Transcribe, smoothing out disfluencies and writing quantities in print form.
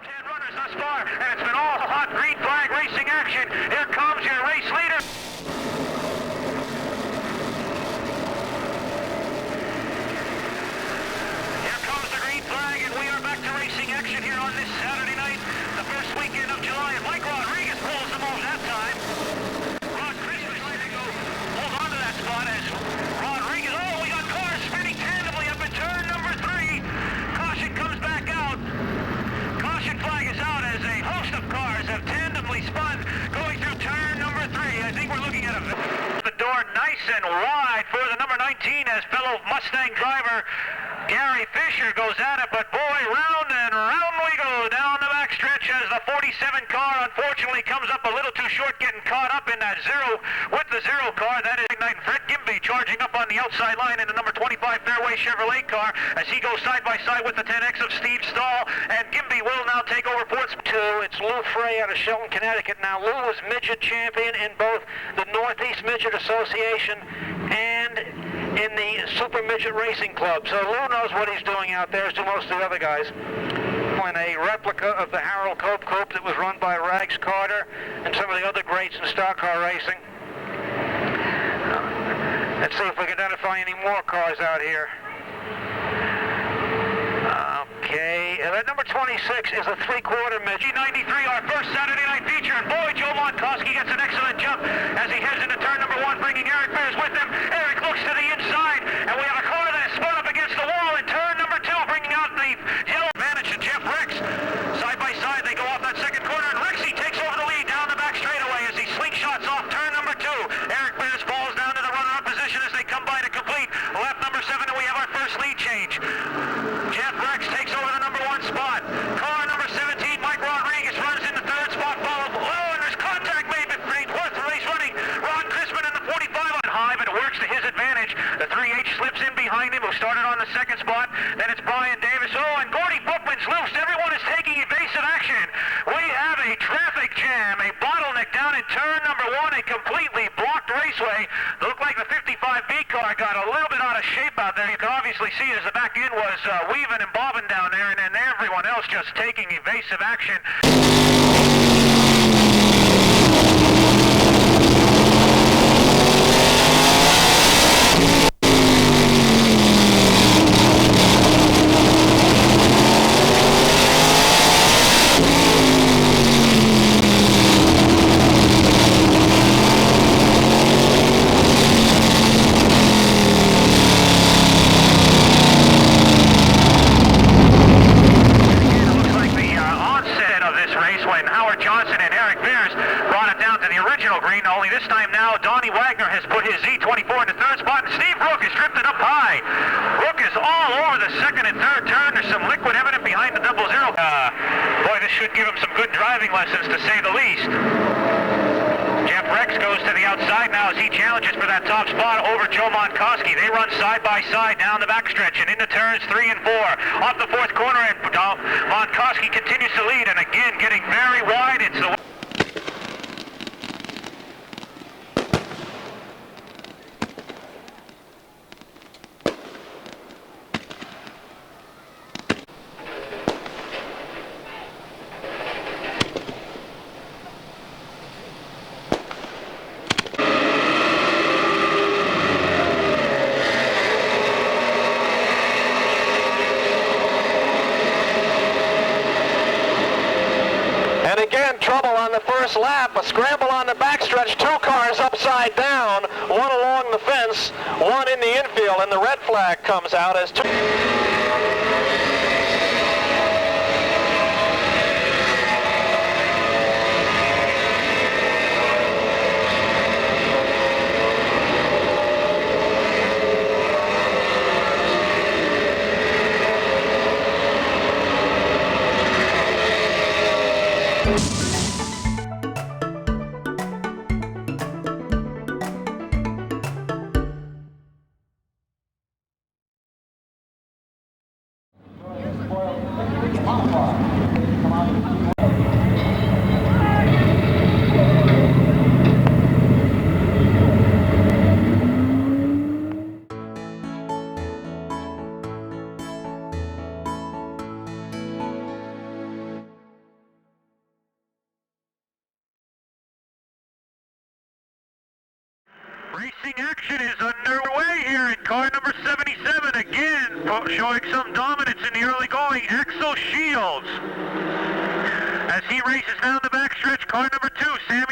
10 runners thus far, and it's been all hot green flag racing action. Here comes your race leader. Here comes the green flag, and we are back to racing action here on this Saturday night, the first weekend of July, and Mike Rodriguez pulls them off that time. Rod Christmas trying to go hold on to that spot as Rodriguez, oh, we got cars spinning tandemly up in turn number 3. Caution comes back out. Caution flag is out as a host of cars have tandemly spun going through turn number 3. I think we're looking at the door nice and wide for the number 19 as fellow Mustang driver Gary Fisher goes at it, but boy, round and round we go down the backstretch as the 47 car unfortunately comes up a little too short, getting caught up in that zero with the zero car. That is Ignite Fred Gimby charging up on the outside line in the number 25 Fairway Chevrolet car as he goes side by side with the 10X of Steve Stahl, and Gimby will now take over fourth. It's Lou Frey out of Shelton, Connecticut. Now Lou was midget champion in both the Northeast Midget Association and in the Super Midget Racing Club. So Lou knows what he's doing out there, as do most of the other guys. In a replica of the Harold Cope Coupe that was run by Rags Carter and some of the other greats in stock car racing. Let's see if we can identify any more cars out here. Okay, that number 26 is a three-quarter midget. G93, our first Saturday night feature, and boy, Joe Montkoski gets an excellent jump as he heads into turn number 1, bringing Eric Beers with him. Eric looks to the inside, and we have a car that is spun up against the wall in turn number 2, bringing out the yellow advantage to Jeff Rex. Side by side, they go off that second corner, and Rexy takes over the lead down the back straightaway as he slingshots off turn number 2. Eric Beers falls down to the runner-up position as they come by to complete lap number 7, and we have our first lead change. Jeff Rex takes over the number 1 spot. Car number 17, Mike Rodriguez, runs in the 3rd spot, followed. Oh, and there's contact made between fourth race running Ron Crispin and the 45 on high, but it works to his advantage. The 3H slips in behind him, who started on the 2nd spot. Then it's Brian Davis. Oh, and Gordy Bookman's loose. Everyone is taking evasive action. We have a traffic jam, a bottleneck down in turn number 1, a completely blocked raceway. Looked like the 55B car got a little bit out of shape out there. You can obviously see as the back end was weaving and bobbing down there, and then everyone else just taking evasive action. Should give him some good driving lessons, to say the least. Jeff Rex goes to the outside now as he challenges for that top spot over Joe Montkoski. They run side by side down the backstretch and into turns 3 and 4. Off the 4th corner, and Montkoski continues to lead, and again getting very wide. It's the lap, a scramble on the backstretch, 2 cars upside down, 1 along the fence, 1 in the infield, and the red flag comes out as 2. Racing action is underway here in car number 77, again showing some dominance in the early going, Axel Shields. As he races down the backstretch, car number 2, Sam